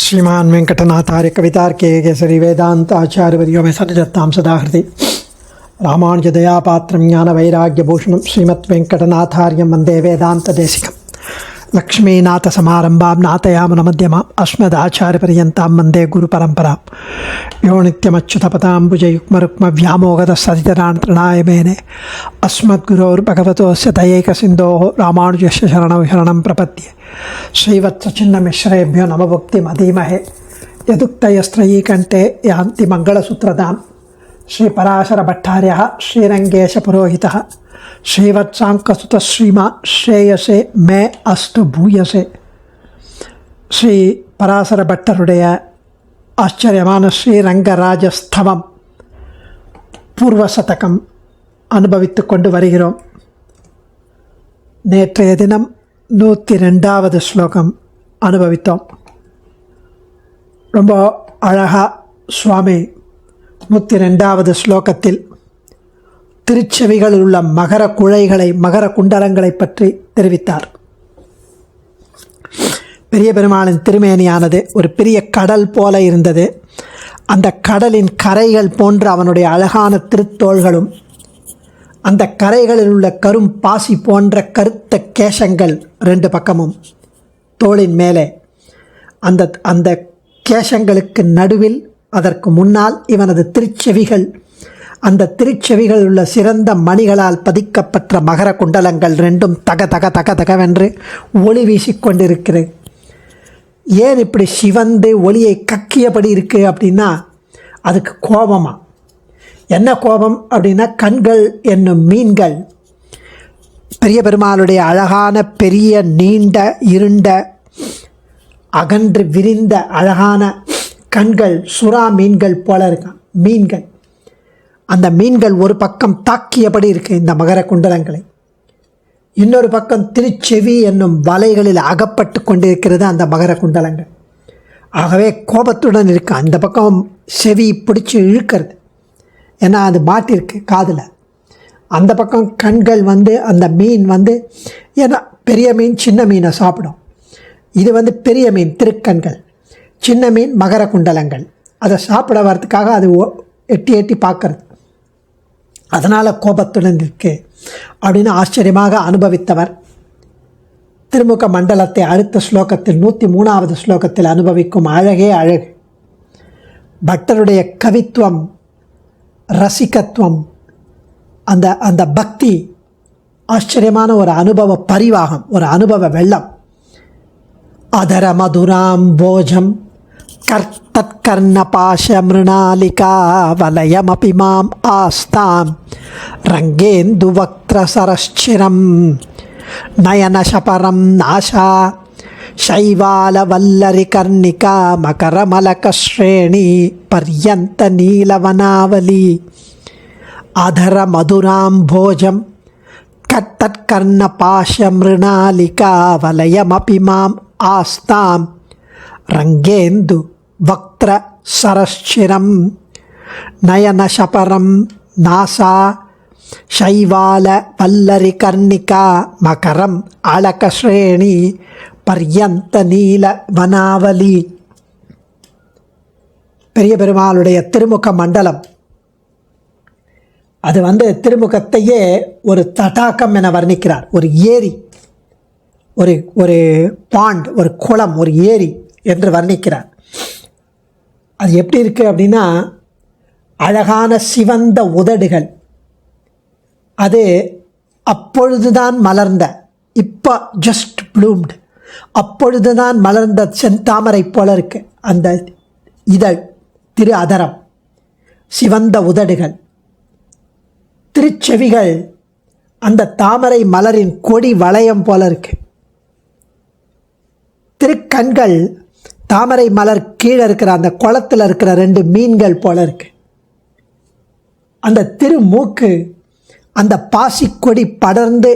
श्रीमान वेंकटनाथार्य कवितार्के केसरी वेदांत आचार्यवर्यो में सन्निधत्तां सदा हृदि रामानुजदयापात्रं ज्ञानवैराग्यभूषणं श्रीमद् वेंकटनाथार्यं वन्दे वेदान्तदेशिकं लक्ष्मीनाथसमारम्भां नाथयामुनमध्यमाम् अस्मदाचार्यपर्यन्तां वन्दे गुरुपरम्परां यो नित्यमच्युतपदाम्बुजयुग्मरुक्मव्यामोगतसरितरान् तृणाय मेने अस्मद्गुरोर्भगवतोऽस्य दयैकसिन्धोः रामानुजस्य शरणं शरणं प्रपद्ये श्रीवत्सचिन्नमिश्रेभ्यो नमभक्तिमधीमहे यदुक्तयस्त्रयीकण्ठे यान्ति मङ्गलसूत्रदां श्रीपराशरभट्टार्यः श्रीरङ्गेशपुरोहितः श्रीवत्साङ्कसुतः श्रीमान् श्रेयसे मे अस्तु भूयसे श्री பராசரபட்டருடைய ஆச்சரியமான ஸ்ரீரங்கராஜஸ்தவம் பூர்வசதகம் அனுபவித்து கொண்டு வருகிறோம். நேற்றைய தினம் 102வது ஸ்லோகம் அனுபவித்தோம். ரொம்ப அழகாக சுவாமி 102வது ஸ்லோகத்தில் திருச்செவிகளில் உள்ள மகர குழைகளை மகர குண்டலங்களை பற்றி தெரிவித்தார். பெரிய பெருமாளின் திருமேனியானது ஒரு பெரிய கடல் போல இருந்தது. அந்த கடலின் கரைகள் போன்ற அவனுடைய அழகான திருத்தோள்களும் அந்த கரைகளில் உள்ள கரும் பாசி போன்ற கருத்த கேசங்கள் ரெண்டு பக்கமும் தோளின் மேலே அந்த அந்த கேசங்களுக்கு நடுவில் அதற்கு முன்னால் இவனது திருச்செவிகள், அந்த திருச்செவிகள் உள்ள சிறந்த மணிகளால் பதிக்கப்பட்ட மகர குண்டலங்கள் ரெண்டும் தக தக தக தகவென்று ஒளி வீசிக்கொண்டிருக்கிறது. ஏன் இப்படி சிவந்து ஒளியை கக்கியபடி இருக்குது அப்படின்னா அதுக்கு கோபமா? என்ன கோபம் அப்படின்னா, கண்கள் என்னும் மீன்கள் பெரிய பெருமாளுடைய அழகான பெரிய நீண்ட இருண்ட அகன்று விரிந்த அழகான கண்கள் சுறா மீன்கள் போல இருக்கான். மீன்கள், அந்த மீன்கள் ஒரு பக்கம் தாக்கியபடி இருக்குது இந்த மகர குண்டலங்களை, இன்னொரு பக்கம் திருச்செவி என்னும் வலைகளில் அகப்பட்டு கொண்டிருக்கிறது அந்த மகர குண்டலங்கள். ஆகவே கோபத்துடன் இருக்கு. அந்த பக்கம் செவி பிடிச்சி இழுக்கிறது, ஏன்னா அது மாட்டிருக்கு காதில். அந்த பக்கம் கண்கள் அந்த மீன் ஏன்னா பெரிய மீன் சின்ன மீனை சாப்பிடும். இது பெரிய மீன் திருக்கண்கள், சின்ன மீன் மகர குண்டலங்கள். அதை சாப்பிட வரதுக்காக அது எட்டி எட்டி பார்க்கறது, அதனால் கோபத்துடன் இருக்கு அப்படின்னு ஆச்சரியமாக அனுபவித்தவர் திருமுக மண்டலத்தை அடுத்த ஸ்லோகத்தில் 103வது ஸ்லோகத்தில் அனுபவிக்கும் அழகே அழகு. பட்டருடைய கவித்துவம், ரசிகத்துவம், அந்த அந்த பக்தி ஆச்சரியமான ஒரு அனுபவ பரிவாகம், ஒரு அனுபவ வெள்ளம். அதர மதுராம் போஜம் கர்த்தத்கர்ணபாஷமிருணாலிகா வலயமபி மாம் ஆஸ்தாம் ரங்கேந்து வக்ரசரச்சிரம் நயனசபரம் நாசா शैवालवल्लरी कर्णिका मकरमलकश्रेणी पर्यंत नीलवनावली अधर मधुराम्भोजं कत्तत्कर्णपाशमृणालिका वलयमपि माम् आस्तां रंगेन्दु वक्त्र सरश्चिरं नयनशपरं नासा शैवालवल्लरी कर्णिका मकरम अलकश्रेणी பர்யந்த நீல வனாவலி. பெரிய பெருமாளுடைய திருமுக மண்டலம் அது திருமுகத்தையே ஒரு தடாகம் என வர்ணிக்கிறார். ஒரு ஏரி, ஒரு ஒரு பாண்ட், ஒரு குளம், ஒரு ஏரி என்று வர்ணிக்கிறார். அது எப்படி இருக்குது அப்படின்னா, அழகான சிவந்த உதடுகள், அது அப்பொழுதுதான் மலர்ந்த, இப்போ ஜஸ்ட் ப்ளூம்டு, அப்பொழுதுதான் மலர்ந்த செந்தாமரை போல இருக்கு அந்த இதழ், திரு அதரம், சிவந்த உதடுகள், திருச்செவிகள் அந்த தாமரை மலரின் கொடி வளையம் போல இருக்கு, திருக்கண்கள் தாமரை மலர் கீழே இருக்கிற அந்த குளத்தில் இருக்கிற ரெண்டு மீன்கள் போல இருக்கு, அந்த திருமூக்கு அந்த பாசிக்கொடி படர்ந்து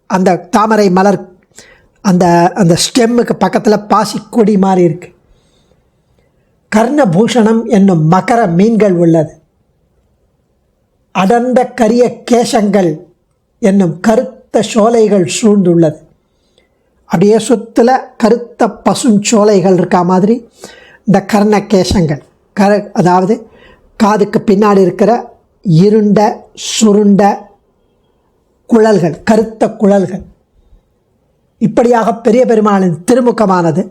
அந்த தாமரை மலர் அந்த அந்த ஸ்டெம்முக்கு பக்கத்தில் பாசிக்கொடி மாதிரி இருக்கு. கர்ணபூஷணம் என்னும் மகர மீன்கள் உள்ளது. அடர்ந்த கரிய கேசங்கள் என்னும் கருத்த சோலைகள் சூழ்ந்துள்ளது. அப்படியே சுற்றில் கருத்த பசுஞ்சோலைகள் இருக்கா மாதிரி இந்த கர்ணகேசங்கள் அதாவது காதுக்கு பின்னாடி இருக்கிற இருண்ட சுருண்ட குழல்கள், கருத்த குழல்கள். இப்படியாக பெரிய பெருமாளின் திருமுகமானது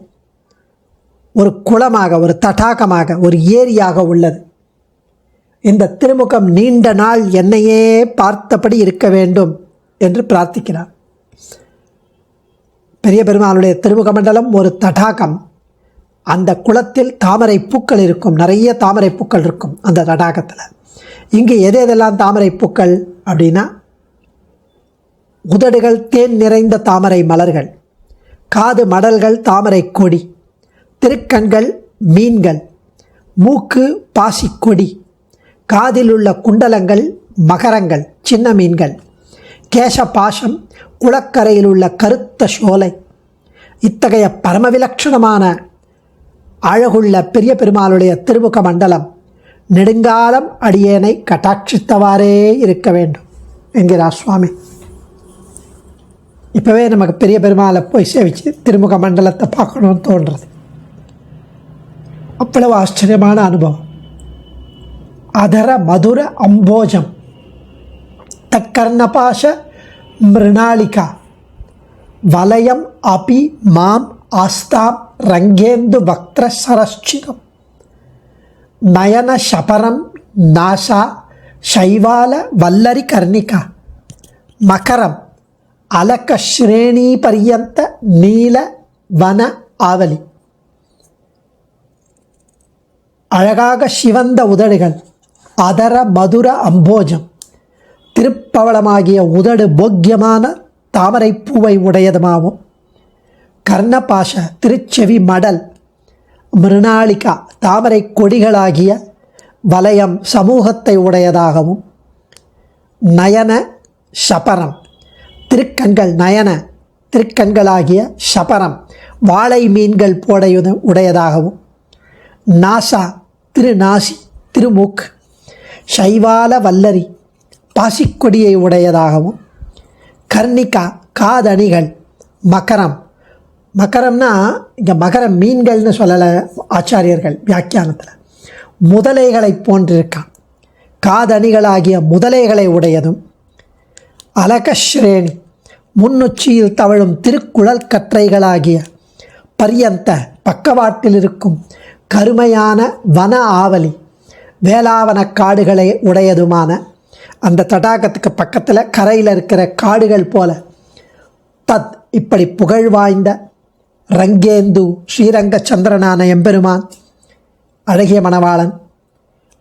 ஒரு குளமாக, ஒரு தடாகமாக, ஒரு ஏரியாக உள்ளது. இந்த திருமுகம் நீண்ட நாள் என்னையே பார்த்தபடி இருக்க வேண்டும் என்று பிரார்த்திக்கிறார். பெரிய பெருமாளுடைய திருமுக மண்டலம் ஒரு தடாகம். அந்த குளத்தில் தாமரை பூக்கள் இருக்கும், நிறைய தாமரை பூக்கள் இருக்கும் அந்த தடாகத்தில். இங்கு எதெல்லாம் தாமரை பூக்கள் அப்படின்னா, உதடுகள் தேன் நிறைந்த தாமரை மலர்கள், காது மடல்கள் தாமரை கொடி, திருக்கண்கள் மீன்கள், மூக்கு பாசிக்கொடி, காதில் உள்ள குண்டலங்கள் மகரங்கள் சின்ன மீன்கள், கேச பாசம் குளக்கரையில் உள்ள கருத்த சோலை. இத்தகைய பரமவிலட்சணமான அழகுள்ள பெரிய பெருமாளுடைய திருமுக மண்டலம் நெடுங்காலம் அடியேனை கட்டாட்சித்தவாறே இருக்க வேண்டும் என்கிறார் சுவாமி. இப்போவே நமக்கு பெரிய பெருமாளை போய் சேவிச்சு திருமுக மண்டலத்தை பார்க்கணும்னு தோன்றுறது. அவ்வளவு ஆச்சரியமான அனுபவம். அதர மதுர அம்போஜம் தற்கர்ணபாஷ மிருணாளிகா வலயம் அபி மாம் ஆஸ்தாம் ரங்கேந்து வக்ர சரஸ்சிரம் நயன சபரம் நாசா சைவால வல்லரி கர்ணிகா மகரம் அலக்க ஸ்ரேணி பரியந்த நீல வன ஆவலி. அழகாக சிவந்த உதடுகள், அதர மதுர அம்போஜம், திருப்பவளமாகிய உதடு போக்கியமான தாமரை பூவை உடையதுமாகவும், கர்ணபாஷ திருச்செவி மடல், மிருணாளிகா தாமரை கொடிகளாகிய வலயம் சமூகத்தை உடையதாகவும், நயன சபரம் திருக்கண்கள், நயன திருக்கண்களாகிய சபரம் வாழை மீன்கள் உடையதாகவும், நாசா திருநாசி திருமூக்கு, சைவால வல்லரி பாசிக்கொடியை உடையதாகவும், கர்ணிகா காதணிகள், மகரம், மகரம்னா இங்கே மகரம் மீன்கள்னு சொல்லலை ஆச்சாரியர்கள் வியாக்கியானத்தில், முதலைகளை போன்றிருக்கான். காதணிகளாகிய முதலைகளை உடையதும், அலகஸ்ரேணி முன்னுச்சியில் தவழும் திருக்குழல் கற்றைகளாகிய பரியந்த பக்கவாட்டில் இருக்கும் கருமையான வன ஆவலி வேளாவன காடுகளை உடையதுமான அந்த தடாகத்துக்கு பக்கத்தில் கரையில் இருக்கிற காடுகள் போல தத் இப்படி புகழ் வாய்ந்த ரங்கேந்து ஸ்ரீரங்க சந்திரனான எம்பெருமான் அழகிய மணவாளன்,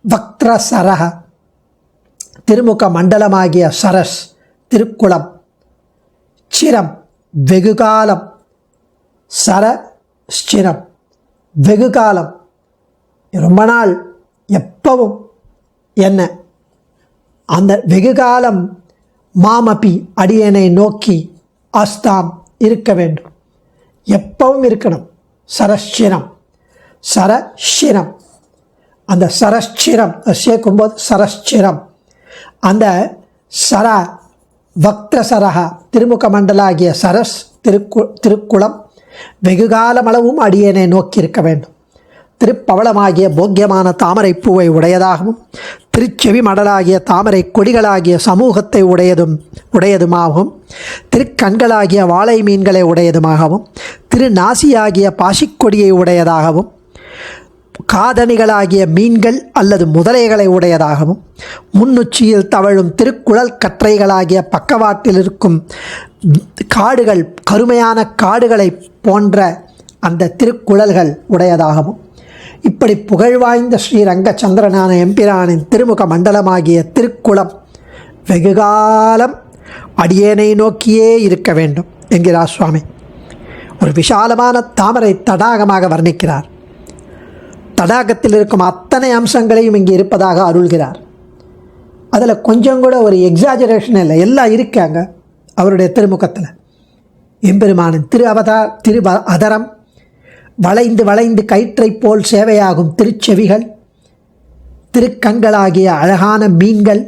வக்ர சரஹ திருமுக மண்டலமாகிய சரஸ் திருக்குளம், சிரம் வெகுகாலம், சர ஸ்சிரம் வெகுகாலம் ரொம்ப நாள் எப்பவும் என்ன, அந்த வெகுகாலம் மாமபி அடியனை நோக்கி ஆஸ்தாம் இருக்க வேண்டும், எப்பவும் இருக்கணும். சரஸ்சிரம் சரஷிரம், அந்த சரஸ்சிரம் சேர்க்கும்போது சரஸ்சிரம், அந்த சர வக்திரசரக திருமுக மண்டலாகிய சரஸ் திருக்குளம் வெகுகாலமளவும் அடியனை நோக்கி இருக்க வேண்டும். திருப்பவளமாகிய போக்கியமான தாமரை பூவை உடையதாகவும், திருச்செவி மடலாகிய தாமரை கொடிகளாகிய சமூகத்தை உடையதுமாகவும், திருக்கண்களாகிய வாழை மீன்களை உடையதுமாகவும், திருநாசியாகிய பாசிக்கொடியை உடையதாகவும், காதணிகளாகிய மீன்கள் அல்லது முதலைகளை உடையதாகவும், முன்னுச்சியில் தவழும் திருக்குழல் கற்றைகளாகிய பக்கவாட்டில் இருக்கும் காடுகள், கருமையான காடுகளை போன்ற அந்த திருக்குழல்கள் உடையதாகவும், இப்படி புகழ்வாய்ந்த ஸ்ரீரங்க சந்திரனான எம்பிரானின் திருமுக மண்டலமாகிய திருக்குளம் வெகுகாலம் அடியேனை நோக்கியே இருக்க வேண்டும் என்கிறார் சுவாமி. ஒரு விசாலமான தாமரை தடாகமாக வர்ணிக்கிறார். தடாகத்தில் இருக்கும் அத்தனை அம்சங்களையும் இங்கே இருப்பதாக அருள்கிறார். அதில் கொஞ்சம் கூட ஒரு எக்ஸாஜரேஷன் இல்லை, எல்லாம் இருக்காங்க அவருடைய திருமுகத்தில். எம்பெருமானின் திரு அதரம், வளைந்து வளைந்து கயிற்றை போல் சேவையாகும் திருச்செவிகள், திருக்கண்களாகிய அழகான மீன்கள்,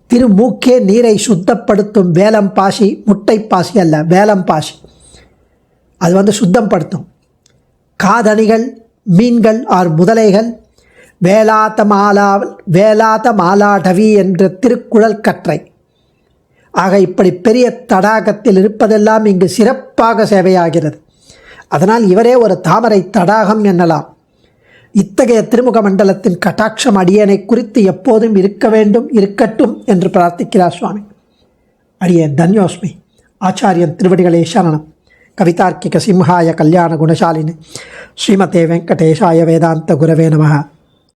திருமூக்கே நீரை சுத்தப்படுத்தும் வேலம் பாசி, முட்டை பாசி அல்ல வேலம் பாசி, அது சுத்தம் படுத்தும். காதணிகள் மீன்கள் ஆர் முதலைகள் வேலாத மாலாடவி என்ற திருக்குறள் கற்றை. ஆக இப்படி பெரிய தடாகத்தில் இருப்பதெல்லாம் இங்கு சிறப்பாக சேவையாகிறது. அதனால் இவரே ஒரு தாமரை தடாகம் என்னலாம். இத்தகைய திருமுக மண்டலத்தின் கட்டாட்சம் அடியனை குறித்து எப்போதும் இருக்க வேண்டும், இருக்கட்டும் என்று பிரார்த்திக்கிறார் சுவாமி. அடியேன் தன்யோஸ்மி. ஆச்சாரியன் திருவடிகளே சரணம். கவிதார்க்கிக சிம்ஹாய கல்யாண குணசாலினி ஸ்ரீமதே வெங்கடேஷாய வேதாந்த குரவே நமः.